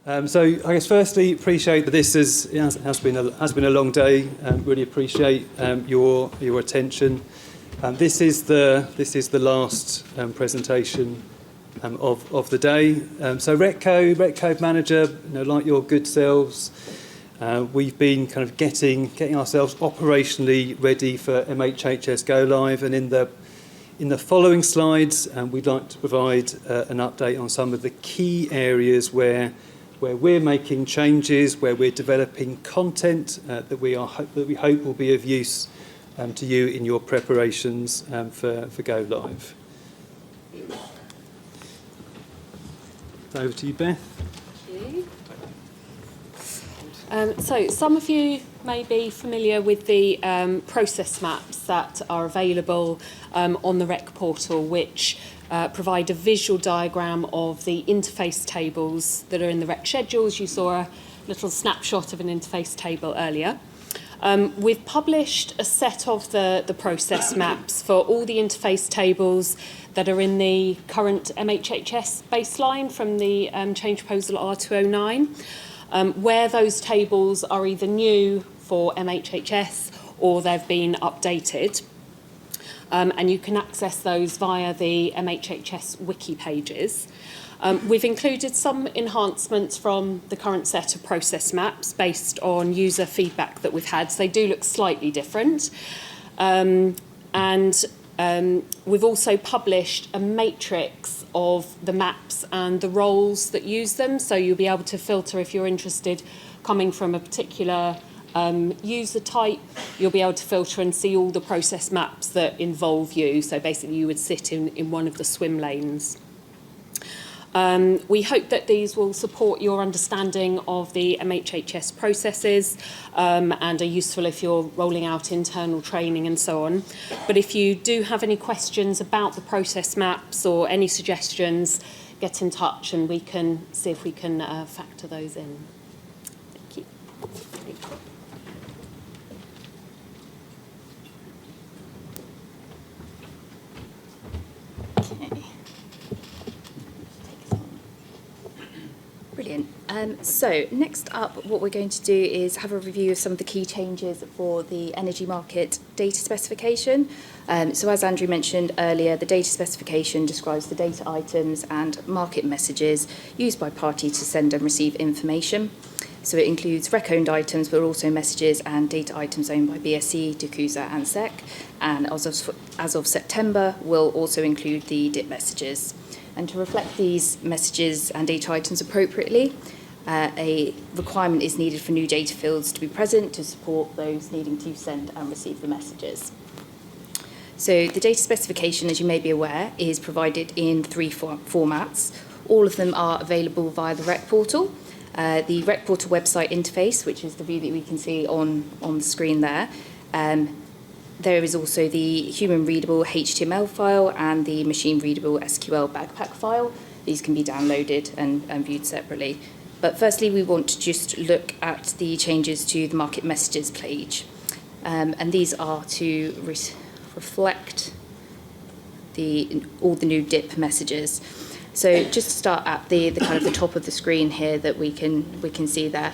So I guess firstly, appreciate that this has been a long day. Really appreciate your attention. This is the last presentation of the day. So Retcode manager, like your good selves, we've been kind of getting ourselves operationally ready for MHHS go live, and in the following slides, we'd like to provide an update on some of the key areas where we're making changes, where we're developing content that we hope will be of use to you in your preparations for go live. Over to you, Beth. Thank you. So some of you may be familiar with the process maps that are available on the REC portal, which provide a visual diagram of the interface tables that are in the REC schedules. You saw a little snapshot of an interface table earlier. We've published a set of the process maps for all the interface tables that are in the current MHHS baseline from the change proposal R209, where those tables are either new for MHHS or they've been updated. And you can access those via the MHHS wiki pages. We've included some enhancements from the current set of process maps based on user feedback that we've had. So they do look slightly different. We've also published a matrix of the maps and the roles that use them. So you'll be able to filter if you're interested coming from a particular user type. You'll be able to filter and see all the process maps that involve you. So basically you would sit in one of the swim lanes. We hope that these will support your understanding of the MHHS processes and are useful if you're rolling out internal training and so on. But if you do have any questions about the process maps or any suggestions, get in touch and we can see if we can factor those in. Thank you. Brilliant. So next up, what we're going to do is have a review of some of the key changes for the energy market data specification. So as Andrew mentioned earlier, the data specification describes the data items and market messages used by parties to send and receive information. So it includes REC-owned items, but also messages and data items owned by BSE, DCUSA and SEC. And as of September, will also include the DIP messages. And to reflect these messages and data items appropriately, a requirement is needed for new data fields to be present to support those needing to send and receive the messages. So the data specification, as you may be aware, is provided in three formats. All of them are available via the REC portal. The REC portal website interface, which is the view that we can see on the screen there. There is also the human-readable HTML file and the machine-readable SQL backpack file. These can be downloaded and viewed separately. But firstly, we want to just look at the changes to the market messages page. And these are to reflect all the new DIP messages. So just to start at the kind of the top of the screen here that we can see there.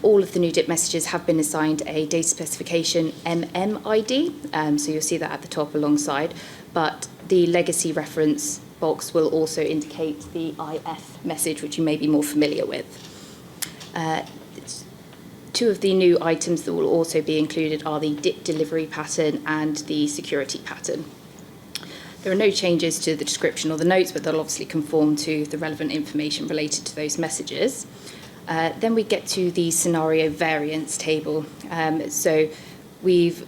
All of the new DIP messages have been assigned a data specification ID, so you'll see that at the top alongside, but the legacy reference box will also indicate the IF message, which you may be more familiar with. Two of the new items that will also be included are the DIP delivery pattern and the security pattern. There are no changes to the description or the notes, but they'll obviously conform to the relevant information related to those messages. Then we get to the scenario variance table. So we've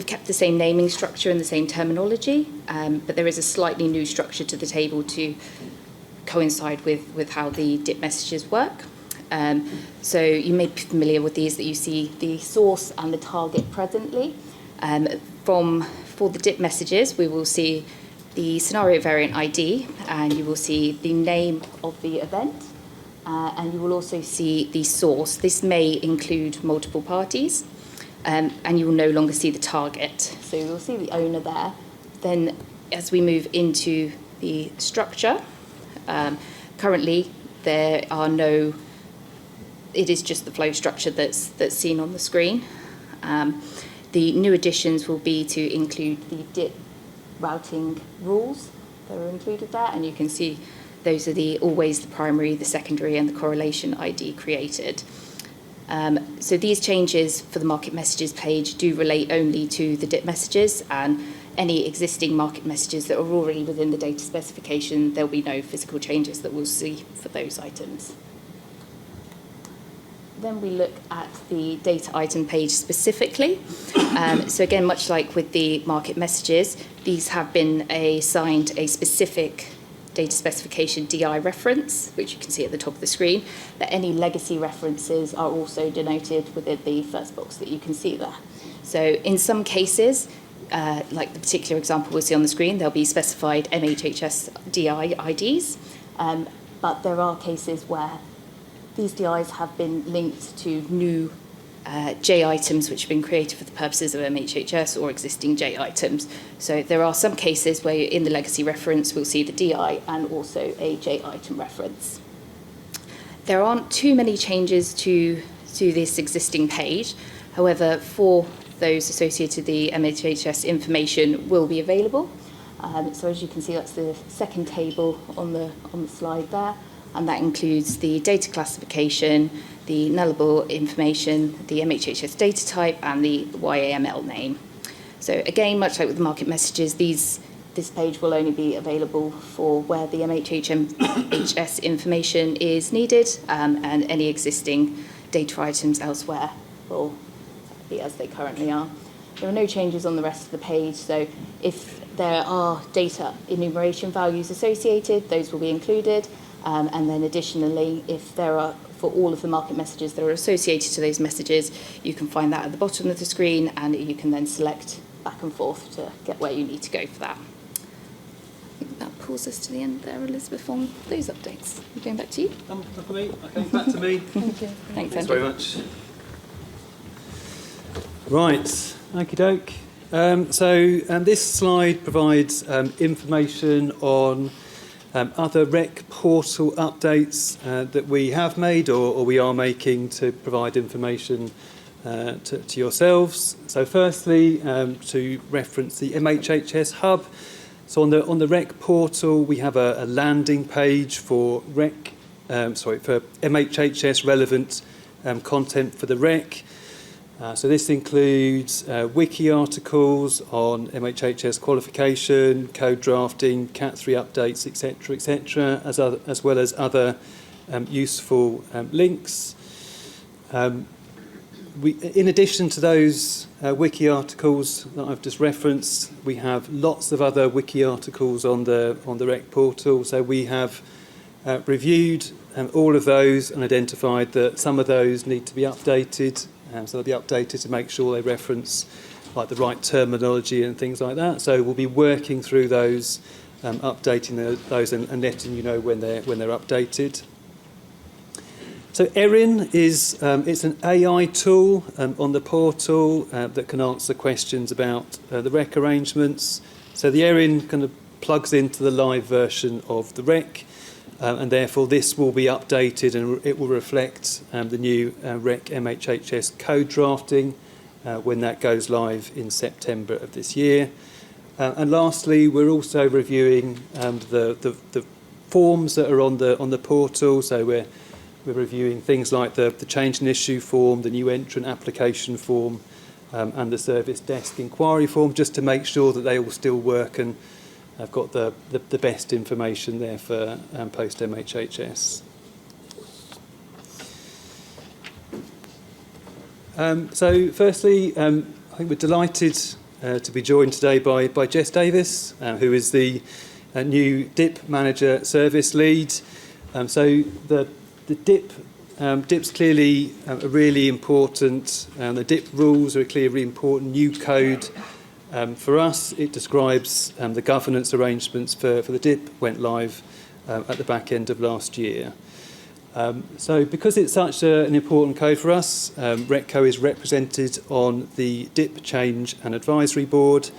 kept the same naming structure and the same terminology, but there is a slightly new structure to the table to coincide with how the DIP messages work. So you may be familiar with these, that you see the source and the target presently. For the DIP messages, we will see the scenario variant ID, and you will see the name of the event. And you will also see the source. This may include multiple parties, and you will no longer see the target. So you'll see the owner there. Then as we move into the structure, currently there are no it is just the flow structure that's seen on the screen. The new additions will be to include the DIP routing rules that are included there, and you can see those are always the primary, the secondary, and the correlation ID created. So these changes for the market messages page do relate only to the DIP messages, and any existing market messages that are already within the data specification, there'll be no physical changes that we'll see for those items. Then we look at the data item page specifically. So again, much like with the market messages, these have been assigned a specific data specification DI reference, which you can see at the top of the screen, that any legacy references are also denoted within the first box that you can see there. So in some cases, like the particular example we'll see on the screen, there'll be specified MHHS DI IDs, but there are cases where these DIs have been linked to new J items which have been created for the purposes of MHHS or existing J items. So there are some cases where in the legacy reference we'll see the DI and also a J item reference. There aren't too many changes to this existing page. However, for those associated with the MHHS information will be available. So as you can see, that's the second table on the slide there, and that includes the data classification, the nullable information, the MHHS data type, and the YAML name. So again, much like with the market messages, this page will only be available for where the MHHS information is needed, and any existing data items elsewhere will be as they currently are. There are no changes on the rest of the page, so if there are data enumeration values associated, those will be included. And then additionally, if there are, for all of the market messages that are associated to those messages, you can find that at the bottom of the screen, and you can then select back and forth to get where you need to go for that. I think that pulls us to the end there, Elizabeth, on those updates. Going back to you. Not for me. Okay, back to me. Thank you. Thanks very much. Right, okie doke. This slide provides information on other REC portal updates that we have made or we are making to provide information to yourselves. So firstly, to reference the MHHS hub. So on the REC portal, we have a landing page for for MHHS relevant content for the REC. So this includes wiki articles on MHHS qualification, code drafting, Cat 3 updates, etc., as well as other useful links. In addition to those wiki articles that I've just referenced, we have lots of other wiki articles on the REC portal. So we have reviewed all of those and identified that some of those need to be updated. So they'll be updated to make sure they reference like the right terminology and things like that. So we'll be working through those, updating those and letting you know when they're updated. So Erin is it's an AI tool on the portal that can answer questions about the REC arrangements. So the Erin kind of plugs into the live version of the REC. And therefore this will be updated and it will reflect the new REC MHHS code drafting when that goes live in September of this year. And lastly, we're also reviewing the forms that are on the portal. So we're reviewing things like the change in issue form, the new entrant application form, and the service desk inquiry form, just to make sure that they all still work and I've got the best information there for post MHHS. So firstly, I think we're delighted to be joined today by Jess Davis, who is the new DIP Manager Service Lead. So the DIP's clearly a really important, the DIP rules are a clearly important new code. For us, it describes the governance arrangements for the DIP, went live at the back end of last year. So because it's such an important code for us, RECCO is represented on the DIP Change and Advisory Board,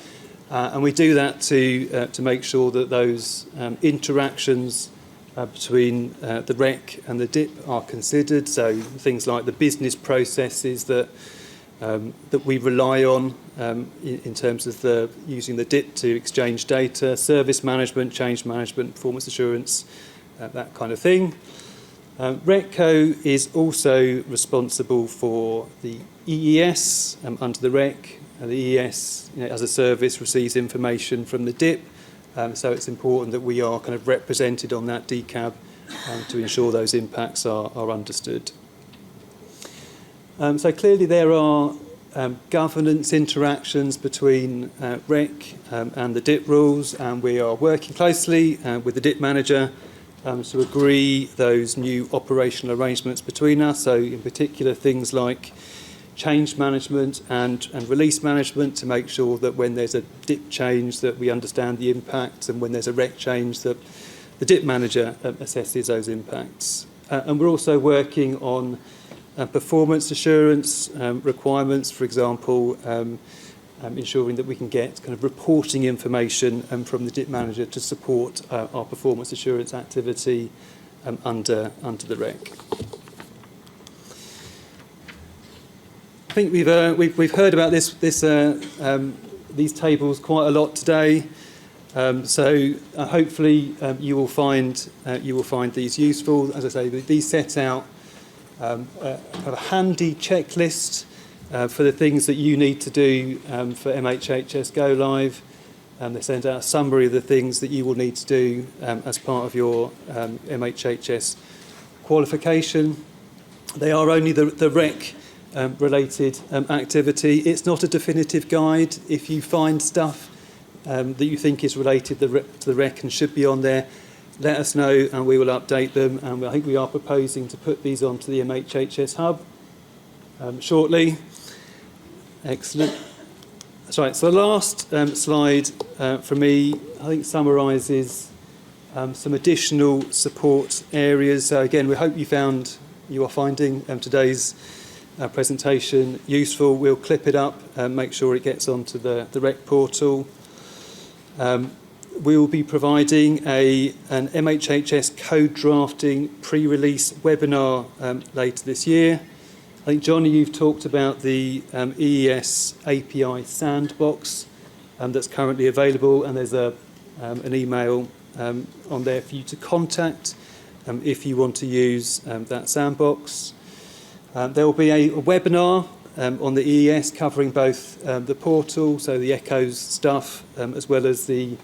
and we do that to make sure that those interactions between the REC and the DIP are considered. So things like the business processes that we rely on in terms of using the DIP to exchange data, service management, change management, performance assurance, that kind of thing. RECCO is also responsible for the EES under the REC. The EES, as a service, receives information from the DIP, so it's important that we are kind of represented on that DCAB to ensure those impacts are understood. So clearly there are governance interactions between REC and the DIP rules, and we are working closely with the DIP manager to agree those new operational arrangements between us. So in particular things like change management and release management, to make sure that when there's a DIP change that we understand the impacts, and when there's a REC change that the DIP manager assesses those impacts. And we're also working on performance assurance requirements, for example, ensuring that we can get kind of reporting information from the DIP manager to support our performance assurance activity under the REC. I think we've heard about these tables quite a lot today. So hopefully you will find these useful. As I say, these set out a handy checklist for the things that you need to do for MHHS Go Live. They send out a summary of the things that you will need to do as part of your MHHS qualification. They are only the REC related activity. It's not a definitive guide. If you find stuff that you think is related to the REC and should be on there, let us know and we will update them. And I think we are proposing to put these onto the MHHS Hub shortly. Excellent. That's right. So the last slide for me, I think, summarises some additional support areas. So again, we hope you are finding today's presentation useful. We'll clip it up and make sure it gets onto the REC portal. We will be providing an MHHS code drafting pre-release webinar later this year. I think, Johnny, you've talked about the EES API sandbox that's currently available, and there's an email on there for you to contact if you want to use that sandbox. There will be a webinar on the EES covering both the portal, so the ECHOS stuff, as well as the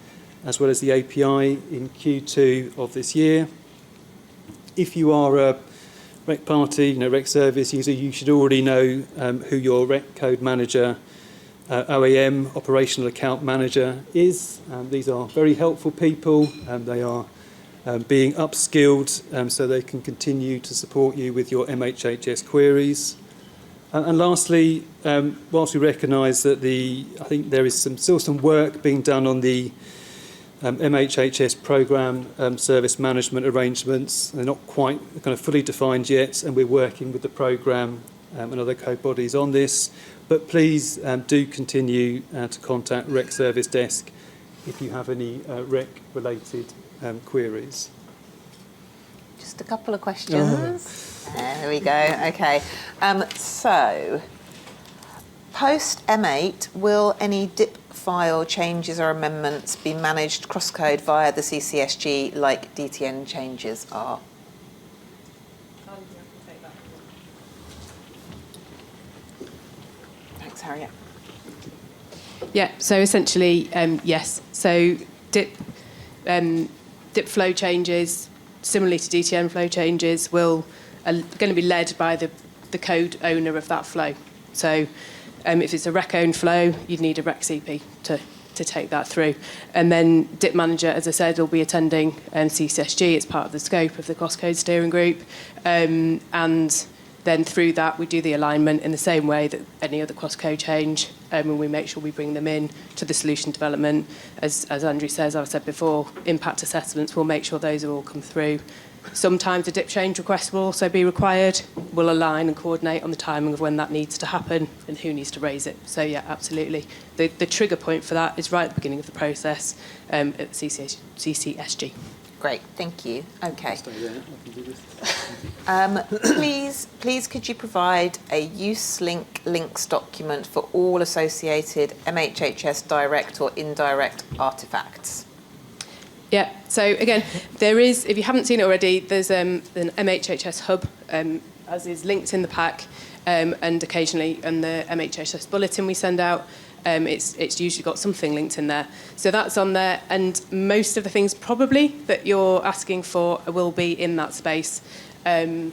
API in Q2 of this year. If you are a REC party, REC service user, you should already know who your REC code manager, OAM, operational account manager, is. These are very helpful people. They are being upskilled so they can continue to support you with your MHHS queries. And lastly, whilst we recognise that I think there is still some work being done on the MHHS programme service management arrangements. They're not quite kind of fully defined yet, and we're working with the programme and other code bodies on this. But please do continue to contact REC Service Desk if you have any REC-related queries. Just a couple of questions. There we go. Okay. So, post M8, will any DIP file changes or amendments be managed cross-code via the CCSG like DTN changes are? Thanks, Harriet. Yeah, so essentially, yes. So DIP flow changes, similarly to DTN flow changes, are going to be led by the code owner of that flow. So if it's a REC-owned flow, you'd need a REC CP to take that through. And then DIP manager, as I said, will be attending CCSG. It's part of the scope of the cross-code steering group. And then through that, we do the alignment in the same way that any other cross-code change, and we make sure we bring them in to the solution development. As Andrew says, I've said before, impact assessments, we'll make sure those will all come through. Sometimes a DIP change request will also be required. We'll align and coordinate on the timing of when that needs to happen and who needs to raise it. So yeah, absolutely. The trigger point for that is right at the beginning of the process at CCSG. Great, thank you. Okay. Stay there. I can do this. Please could you provide a use links document for all associated MHHS direct or indirect artefacts? Yeah, so again, there is, if you haven't seen it already, there's an MHHS hub, as is linked in the pack, and occasionally in the MHHS bulletin we send out, it's usually got something linked in there. So that's on there, and most of the things probably that you're asking for will be in that space. Yeah,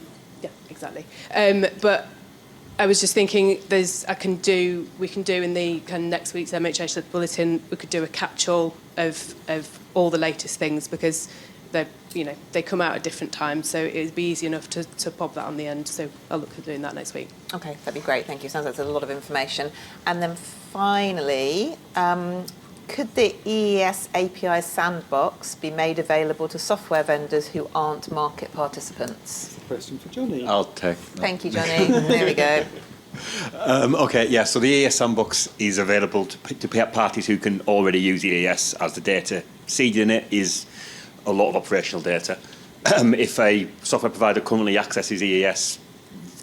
exactly. But I was just thinking, we can do in the kind of next week's MHHS bulletin, we could do a catch-all of all the latest things, because they come out at different times, so it'd be easy enough to pop that on the end. So I'll look at doing that next week. Okay, that'd be great. Thank you. Sounds like there's a lot of information. And then finally, could the EES API sandbox be made available to software vendors who aren't market participants? That's a question for Johnny. I'll take that. Thank you, Johnny. There we go. Okay, yeah, so the EAS sandbox is available to parties who can already use EAS, as the data seeded in it is a lot of operational data. If a software provider currently accesses EAS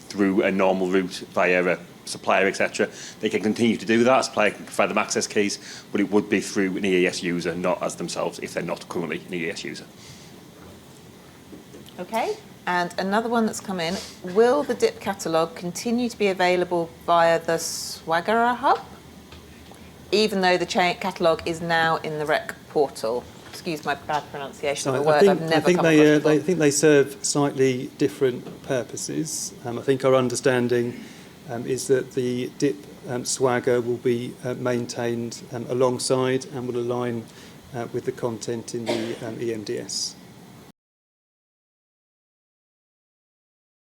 through a normal route via a supplier, etc., they can continue to do that. A supplier can provide them access keys, but it would be through an EAS user, not as themselves, if they're not currently an EAS user. Okay, and another one that's come in. Will the DIP catalogue continue to be available via the Swagger Hub, even though the catalogue is now in the REC portal? Excuse my bad pronunciation of a word I've never come across before. I think they serve slightly different purposes. I think our understanding is that the DIP Swagger will be maintained alongside and will align with the content in the EMDS.